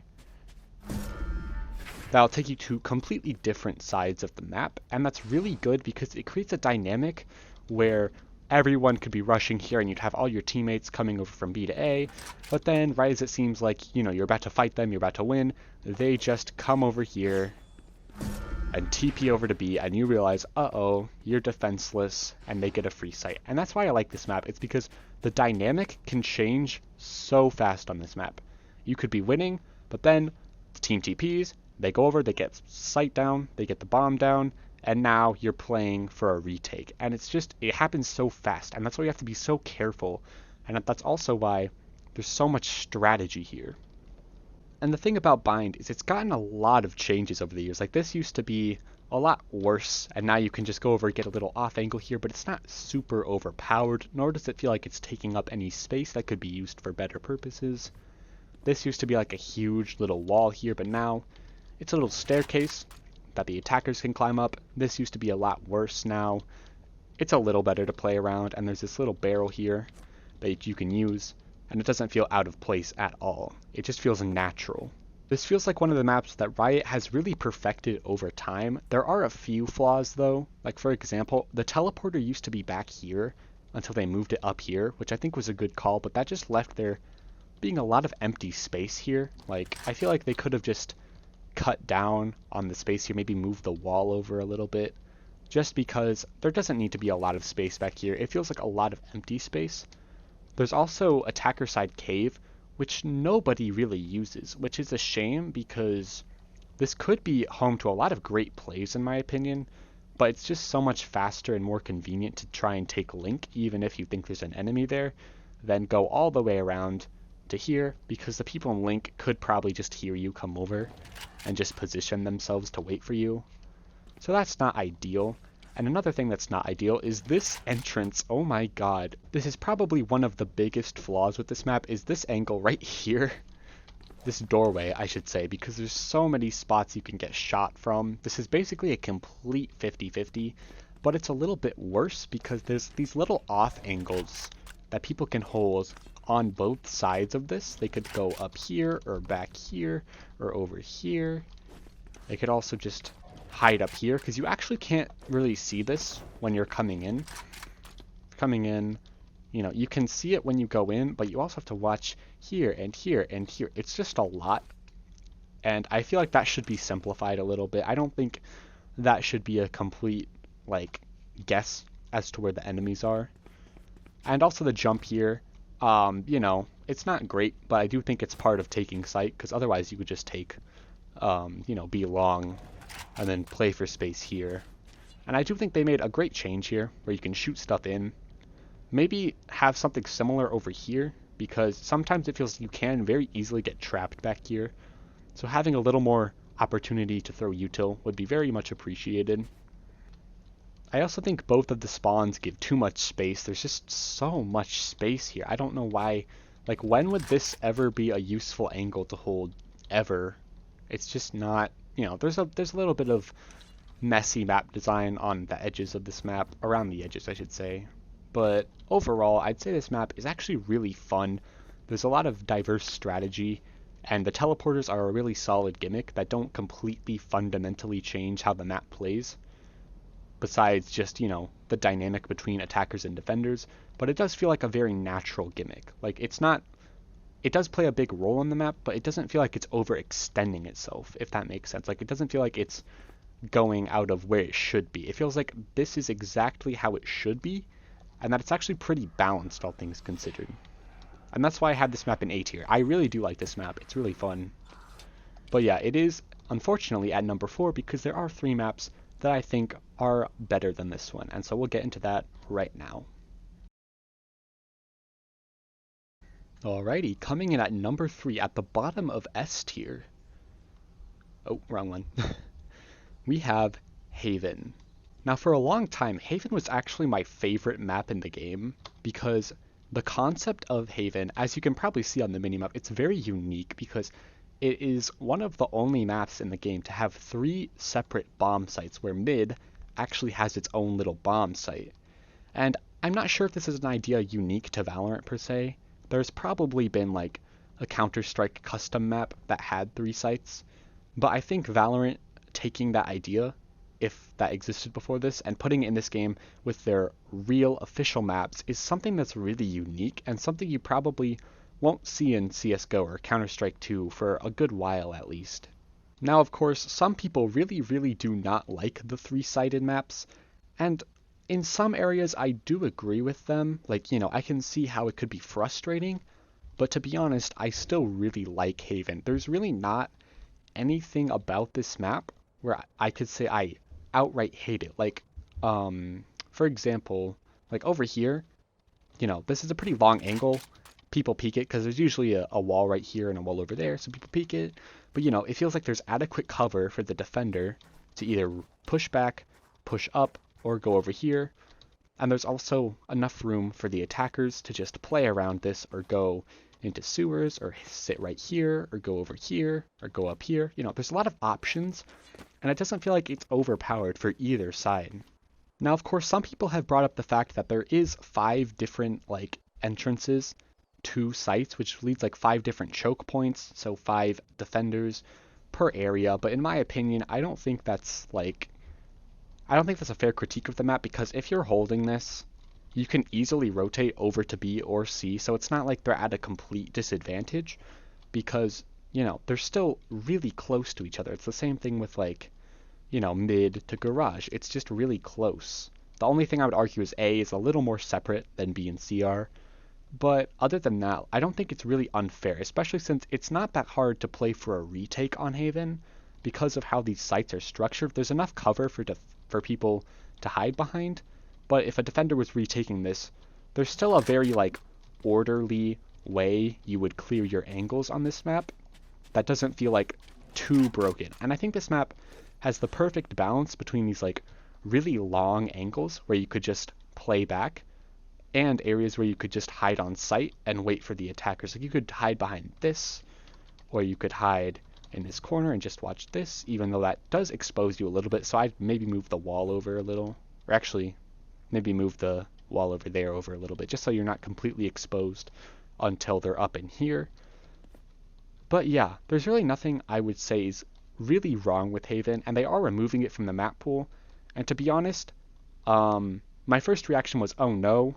that'll take you to completely different sides of the map, and that's really good because it creates a dynamic where everyone could be rushing here and you'd have all your teammates coming over from B to A, but then right as it seems like, you know, you're about to fight them, you're about to win, they just come over here and TP over to B, and you realize, uh-oh, you're defenseless, and they get a free site. And that's why I like this map. It's because the dynamic can change so fast on this map. You could be winning, but then the team TPs, they go over, they get site down, they get the bomb down, and now you're playing for a retake. And it's just, it happens so fast, and that's why you have to be so careful. And that's also why there's so much strategy here. And the thing about Bind is it's gotten a lot of changes over the years. Like, this used to be a lot worse, and now you can just go over and get a little off angle here, but it's not super overpowered, nor does it feel like it's taking up any space that could be used for better purposes. This used to be like a huge little wall here, but now it's a little staircase that the attackers can climb up. This used to be a lot worse. Now it's a little better to play around, and there's this little barrel here that you can use, and it doesn't feel out of place at all. It just feels natural. This feels like one of the maps that Riot has really perfected over time. There are a few flaws though, like for example, the teleporter used to be back here until they moved it up here, which I think was a good call, but that just left there being a lot of empty space here. Like, I feel like they could have just cut down on the space here, maybe move the wall over a little bit, just because there doesn't need to be a lot of space back here. It feels like a lot of empty space. There's also attacker side cave, which nobody really uses, which is a shame because this could be home to a lot of great plays in my opinion, but it's just so much faster and more convenient to try and take Link, even if you think there's an enemy there, than go all the way around to here, because the people in Link could probably just hear you come over and just position themselves to wait for you. So that's not ideal. And another thing that's not ideal is this entrance. Oh my god. This is probably one of the biggest flaws with this map, is this angle right here. This doorway, I should say, because there's so many spots you can get shot from. This is basically a complete 50-50, but it's a little bit worse because there's these little off angles that people can hold on both sides of this. They could go up here or back here or over here. They could also just hide up here, because you actually can't really see this when you're coming in. You know, you can see it when you go in, but you also have to watch here and here and here. It's just a lot, and I feel like that should be simplified a little bit. I don't think that should be a complete, like, guess as to where the enemies are. And also the jump here, you know, it's not great, but I do think it's part of taking site, because otherwise you would just take, you know, be long and then play for space here. And I do think they made a great change here where you can shoot stuff in. Maybe have something similar over here, because sometimes it feels you can very easily get trapped back here. So having a little more opportunity to throw util would be very much appreciated. I also think both of the spawns give too much space. There's just so much space here. I don't know why. Like, when would this ever be a useful angle to hold ever? It's just not. You know, there's a little bit of messy map design on the edges of this map, around the edges I should say, but overall I'd say this map is actually really fun. There's a lot of diverse strategy, and the teleporters are a really solid gimmick that don't completely fundamentally change how the map plays, besides just, you know, the dynamic between attackers and defenders, but it does feel like a very natural gimmick. Like, it's not. It does play a big role in the map, but it doesn't feel like it's overextending itself, if that makes sense. Like, it doesn't feel like it's going out of where it should be. It feels like this is exactly how it should be, and that it's actually pretty balanced, all things considered. And that's why I had this map in A tier. I really do like this map. It's really fun. But yeah, it is, unfortunately, at number 4, because there are 3 maps that I think are better than this one, and so we'll get into that right now. Alrighty, coming in at number 3 at the bottom of S tier. Oh, wrong one. We have Haven. Now for a long time, Haven was actually my favorite map in the game because the concept of Haven, as you can probably see on the minimap, it's very unique because it is one of the only maps in the game to have 3 separate bomb sites where mid actually has its own little bomb site. And I'm not sure if this is an idea unique to Valorant per se. There's probably been like a Counter-Strike custom map that had 3 sites, but I think Valorant taking that idea, if that existed before this, and putting it in this game with their real official maps is something that's really unique and something you probably won't see in CSGO or Counter-Strike 2 for a good while at least. Now of course, some people really do not like the 3-sided maps, and in some areas I do agree with them. Like, I can see how it could be frustrating, but to be honest, I still really like Haven. There's really not anything about this map where I could say I outright hate it. Like, for example, like over here, this is a pretty long angle. People peek it because there's usually a wall right here and a wall over there, so people peek it. But it feels like there's adequate cover for the defender to either push back, push up, or go over here. And there's also enough room for the attackers to just play around this or go into sewers or sit right here or go over here or go up here. There's a lot of options, and it doesn't feel like it's overpowered for either side. Now, of course, some people have brought up the fact that there is 5 different entrances to sites, which leads 5 different choke points, so 5 defenders per area. But in my opinion, I don't think that's a fair critique of the map, because if you're holding this, you can easily rotate over to B or C, so it's not like they're at a complete disadvantage, because, they're still really close to each other. It's the same thing with mid to garage. It's just really close. The only thing I would argue is A is a little more separate than B and C are, but other than that, I don't think it's really unfair, especially since it's not that hard to play for a retake on Haven because of how these sites are structured. There's enough cover for people to hide behind, but if a defender was retaking this, there's still a very orderly way you would clear your angles on this map that doesn't feel too broken. And I think this map has the perfect balance between these really long angles where you could just play back and areas where you could just hide on site and wait for the attackers. You could hide behind this, or you could hide in this corner and just watch this, even though that does expose you a little bit. So I'd maybe move the wall over a little, or actually maybe move the wall over there over a little bit, just so you're not completely exposed until they're up in here. But yeah, there's really nothing I would say is really wrong with Haven, and they are removing it from the map pool. And to be honest, my first reaction was, oh no,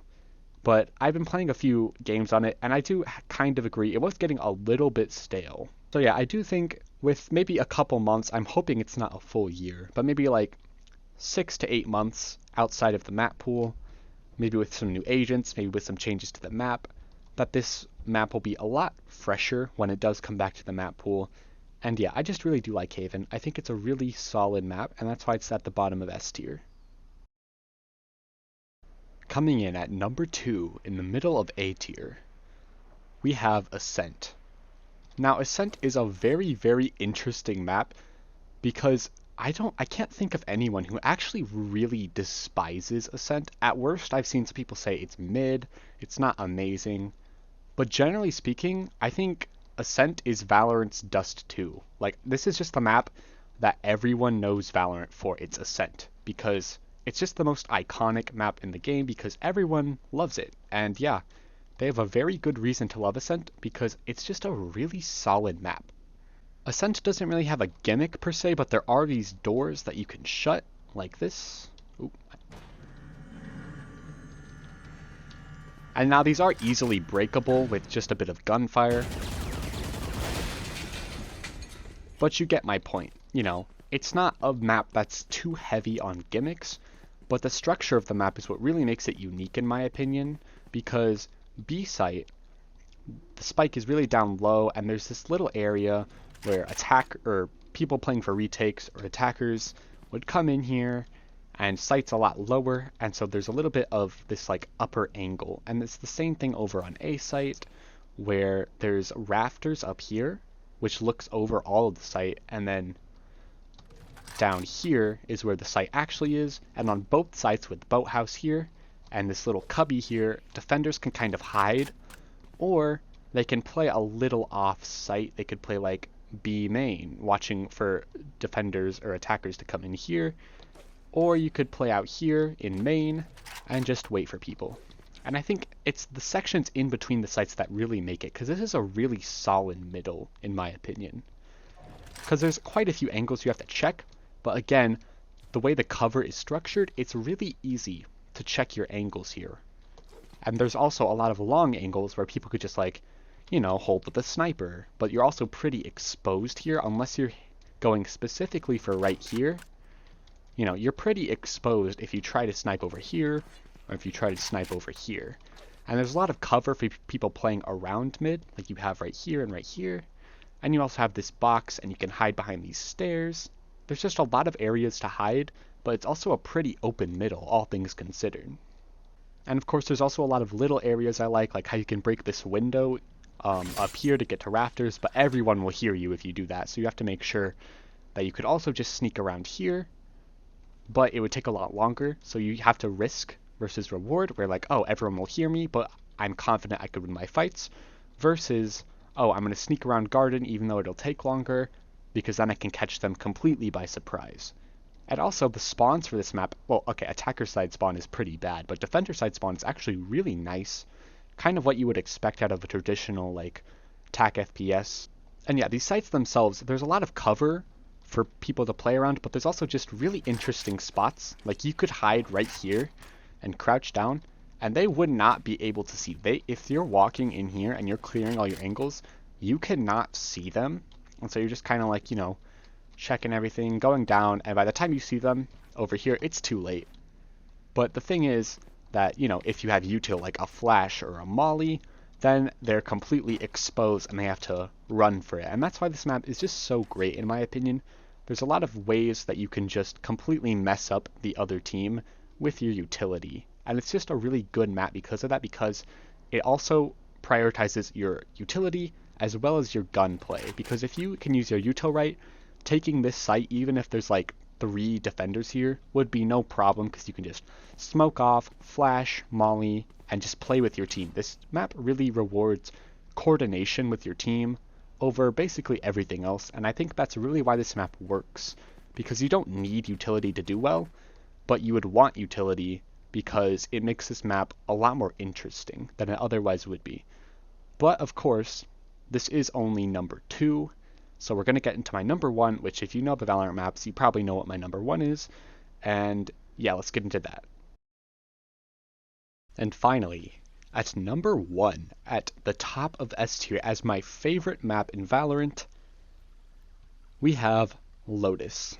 but I've been playing a few games on it, and I do kind of agree. It was getting a little bit stale. So yeah, I do think with maybe a couple months, I'm hoping it's not a full year, but maybe 6 to 8 months outside of the map pool, maybe with some new agents, maybe with some changes to the map, that this map will be a lot fresher when it does come back to the map pool. And yeah, I just really do like Haven. I think it's a really solid map, and that's why it's at the bottom of S tier. Coming in at number 2, in the middle of A tier, we have Ascent. Now, Ascent is a very interesting map because I can't think of anyone who actually really despises Ascent. At worst, I've seen some people say it's mid, it's not amazing, but generally speaking, I think Ascent is Valorant's Dust 2. This is just the map that everyone knows Valorant for. It's Ascent, because it's just the most iconic map in the game because everyone loves it. And yeah, they have a very good reason to love Ascent because it's just a really solid map. Ascent doesn't really have a gimmick per se, but there are these doors that you can shut, like this. Ooh. And now these are easily breakable with just a bit of gunfire. But you get my point. It's not a map that's too heavy on gimmicks, but the structure of the map is what really makes it unique in my opinion, because B site, the spike is really down low, and there's this little area where people playing for retakes or attackers would come in here, and site's a lot lower, and so there's a little bit of this upper angle. And it's the same thing over on A site, where there's rafters up here, which looks over all of the site, and then down here is where the site actually is, and on both sides with Boathouse here and this little cubby here, defenders can kind of hide, or they can play a little off site. They could play like B main, watching for defenders or attackers to come in here, or you could play out here in main and just wait for people. And I think it's the sections in between the sites that really make it, because this is a really solid middle, in my opinion. Because there's quite a few angles you have to check, but again, the way the cover is structured, it's really easy to check your angles here. And there's also a lot of long angles where people could just like, you know, hold with a sniper, but you're also pretty exposed here unless you're going specifically for right here. You know, you're pretty exposed if you try to snipe over here, or if you try to snipe over here. And there's a lot of cover for people playing around mid, like you have right here and right here. And you also have this box, and you can hide behind these stairs. There's just a lot of areas to hide, but it's also a pretty open middle, all things considered. And of course, there's also a lot of little areas I like how you can break this window up here to get to rafters, but everyone will hear you if you do that, so you have to make sure that you could also just sneak around here, but it would take a lot longer, so you have to risk versus reward, where like, oh, everyone will hear me, but I'm confident I could win my fights, versus, oh, I'm going to sneak around garden even though it'll take longer, because then I can catch them completely by surprise. And also the spawns for this map, well, okay, attacker side spawn is pretty bad, but defender side spawn is actually really nice, kind of what you would expect out of a traditional like attack FPS. And yeah, these sites themselves, there's a lot of cover for people to play around, but there's also just really interesting spots. Like you could hide right here and crouch down, and they would not be able to see. If you're walking in here and you're clearing all your angles, you cannot see them. And so you're just kind of like, you know, checking everything, going down, and by the time you see them over here, it's too late. But the thing is that, you know, if you have util like a flash or a molly, then they're completely exposed and they have to run for it. And that's why this map is just so great, in my opinion. There's a lot of ways that you can just completely mess up the other team with your utility. And it's just a really good map because of that, because it also prioritizes your utility as well as your gunplay. Because if you can use your util right, taking this site, even if there's like 3 defenders here, would be no problem, because you can just smoke off, flash, molly, and just play with your team. This map really rewards coordination with your team over basically everything else, and I think that's really why this map works, because you don't need utility to do well, but you would want utility because it makes this map a lot more interesting than it otherwise would be. But of course, this is only number 2, so we're going to get into my number 1, which if you know the Valorant maps, you probably know what my number 1 is, and yeah, let's get into that. And finally, at number 1, at the top of S tier as my favorite map in Valorant, we have Lotus.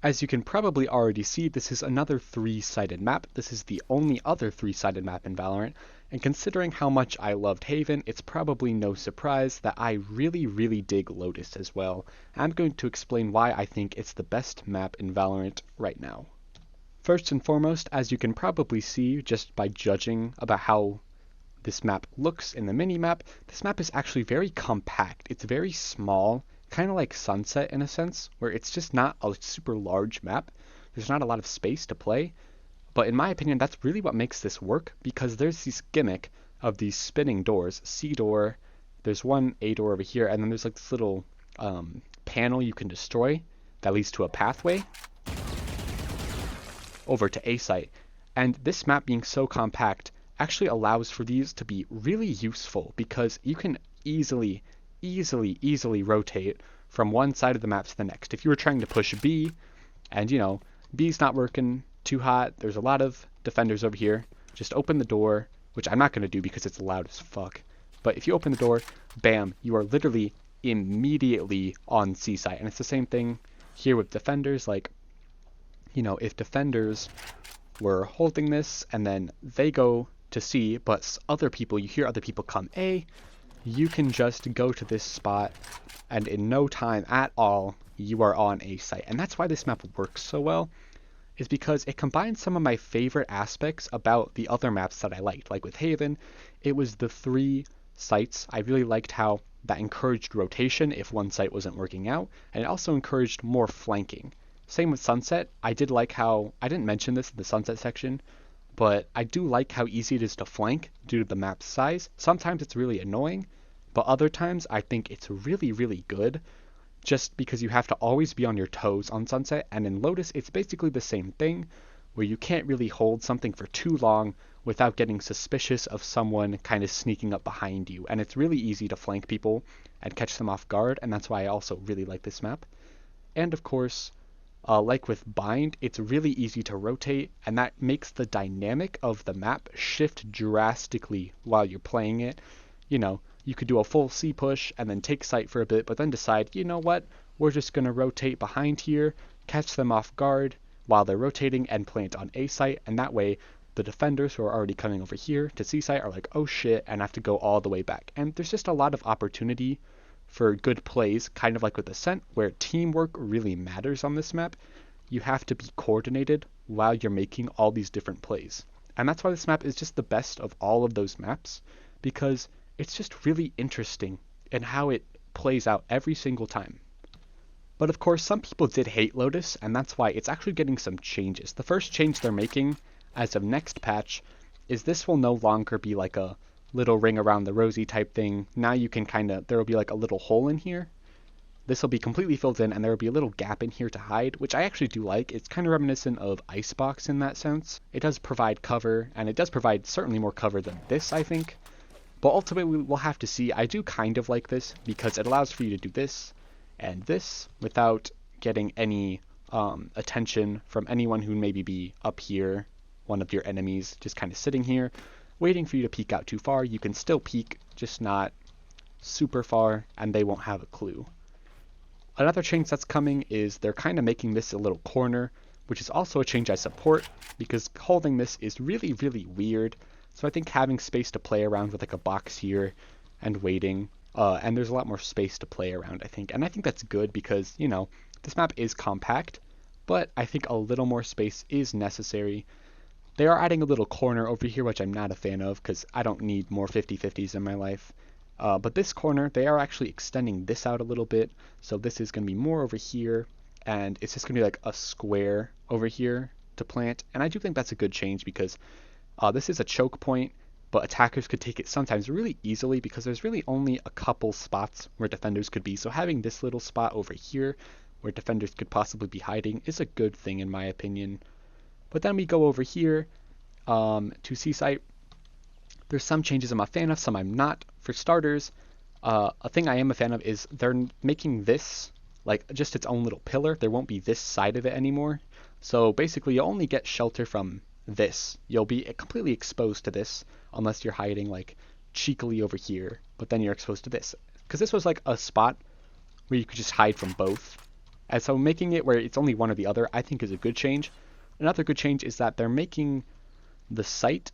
As you can probably already see, this is another 3-sided map. This is the only other 3-sided map in Valorant, and considering how much I loved Haven, it's probably no surprise that I really dig Lotus as well. I'm going to explain why I think it's the best map in Valorant right now. First and foremost, as you can probably see just by judging about how this map looks in the mini-map, this map is actually very compact. It's very small, kind of like Sunset in a sense, where it's just not a super large map. There's not a lot of space to play, but in my opinion, that's really what makes this work, because there's this gimmick of these spinning doors. C door, there's one A door over here, and then there's like this little panel you can destroy that leads to a pathway over to A site. And this map being so compact actually allows for these to be really useful, because you can easily rotate from one side of the map to the next. If you were trying to push B, and you know, B's not working too hot, there's a lot of defenders over here, just open the door, which I'm not going to do because it's loud as fuck, but if you open the door, bam, you are literally immediately on C site. And it's the same thing here with defenders. Like, you know, if defenders were holding this and then they go to C, but other people, you hear other people come A, you can just go to this spot and in no time at all, you are on A site. And that's why this map works so well, is because it combines some of my favorite aspects about the other maps that I liked. Like with Haven, it was the 3 sites. I really liked how that encouraged rotation if one site wasn't working out, and it also encouraged more flanking. Same with Sunset. I did like how, I didn't mention this in the Sunset section, but I do like how easy it is to flank due to the map's size. Sometimes it's really annoying, but other times I think it's really, really good just because you have to always be on your toes on Sunset, and in Lotus it's basically the same thing, where you can't really hold something for too long without getting suspicious of someone kind of sneaking up behind you, and it's really easy to flank people and catch them off guard, and that's why I also really like this map. And of course, like with Bind, it's really easy to rotate, and that makes the dynamic of the map shift drastically while you're playing it. You know, you could do a full C push and then take site for a bit, but then decide, you know what, we're just going to rotate behind here, catch them off guard while they're rotating, and plant on A site, and that way the defenders who are already coming over here to C site are like, oh shit, and have to go all the way back. And there's just a lot of opportunity for good plays, kind of like with Ascent, where teamwork really matters on this map. You have to be coordinated while you're making all these different plays. And that's why this map is just the best of all of those maps, because it's just really interesting in how it plays out every single time. But of course, some people did hate Lotus, and that's why it's actually getting some changes. The first change they're making as of next patch is this will no longer be like a little ring around the rosy type thing. Now you can there will be like a little hole in here. This will be completely filled in, and there will be a little gap in here to hide, which I actually do like. It's kind of reminiscent of Icebox in that sense. It does provide cover, and it does provide certainly more cover than this, I think. But ultimately, we'll have to see. I do kind of like this, because it allows for you to do this and this without getting any attention from anyone who maybe be up here, one of your enemies, just kind of sitting here, waiting for you to peek out too far. You can still peek, just not super far, and they won't have a clue. Another change that's coming is they're kind of making this a little corner, which is also a change I support, because holding this is really, really weird. So I think having space to play around with like a box here and waiting, and there's a lot more space to play around, I think. And I think that's good because, you know, this map is compact, but I think a little more space is necessary. They are adding a little corner over here, which I'm not a fan of because I don't need more 50-50s in my life. But this corner, they are actually extending this out a little bit. So this is going to be more over here, and it's just going to be like a square over here to plant. And I do think that's a good change because this is a choke point, but attackers could take it sometimes really easily because there's really only a couple spots where defenders could be. So having this little spot over here where defenders could possibly be hiding is a good thing in my opinion. But then we go over here to C-Site. There's some changes I'm a fan of, some I'm not. For starters, a thing I am a fan of is they're making this like just its own little pillar. There won't be this side of it anymore. So basically you'll only get shelter from this. You'll be completely exposed to this unless you're hiding like cheekily over here, but then you're exposed to this. Because this was like a spot where you could just hide from both. And so making it where it's only one or the other, I think is a good change. Another good change is that they're making the site,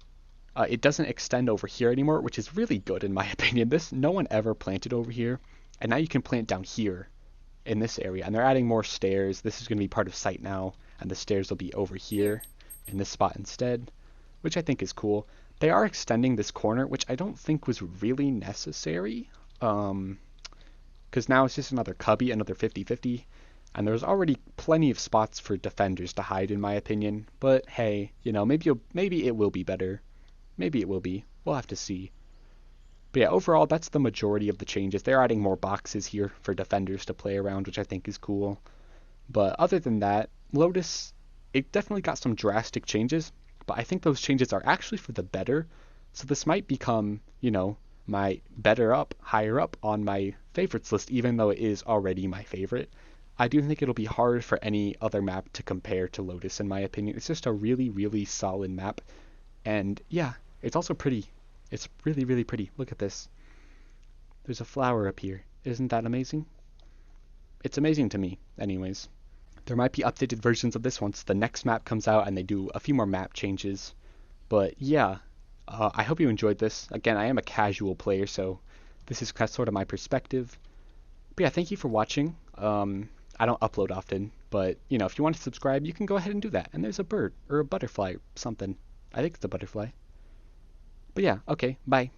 it doesn't extend over here anymore, which is really good in my opinion. No one ever planted over here, and now you can plant down here in this area. And they're adding more stairs. This is going to be part of site now, and the stairs will be over here in this spot instead, which I think is cool. They are extending this corner, which I don't think was really necessary, because now it's just another cubby, another 50-50. And there's already plenty of spots for defenders to hide, in my opinion. But hey, you know, maybe it will be better. Maybe it will be. We'll have to see. But yeah, overall, that's the majority of the changes. They're adding more boxes here for defenders to play around, which I think is cool. But other than that, Lotus, it definitely got some drastic changes. But I think those changes are actually for the better. So this might become, you know, my higher up on my favorites list, even though it is already my favorite. I do think it'll be hard for any other map to compare to Lotus, in my opinion. It's just a really, really solid map. And yeah, it's also pretty. It's really, really pretty. Look at this. There's a flower up here. Isn't that amazing? It's amazing to me, anyways. There might be updated versions of this once the next map comes out and they do a few more map changes. But yeah, I hope you enjoyed this. Again, I am a casual player, so this is sort of my perspective. But yeah, thank you for watching. I don't upload often, but, you know, if you want to subscribe, you can go ahead and do that. And there's a bird, or a butterfly, something. I think it's a butterfly. But yeah, okay, bye.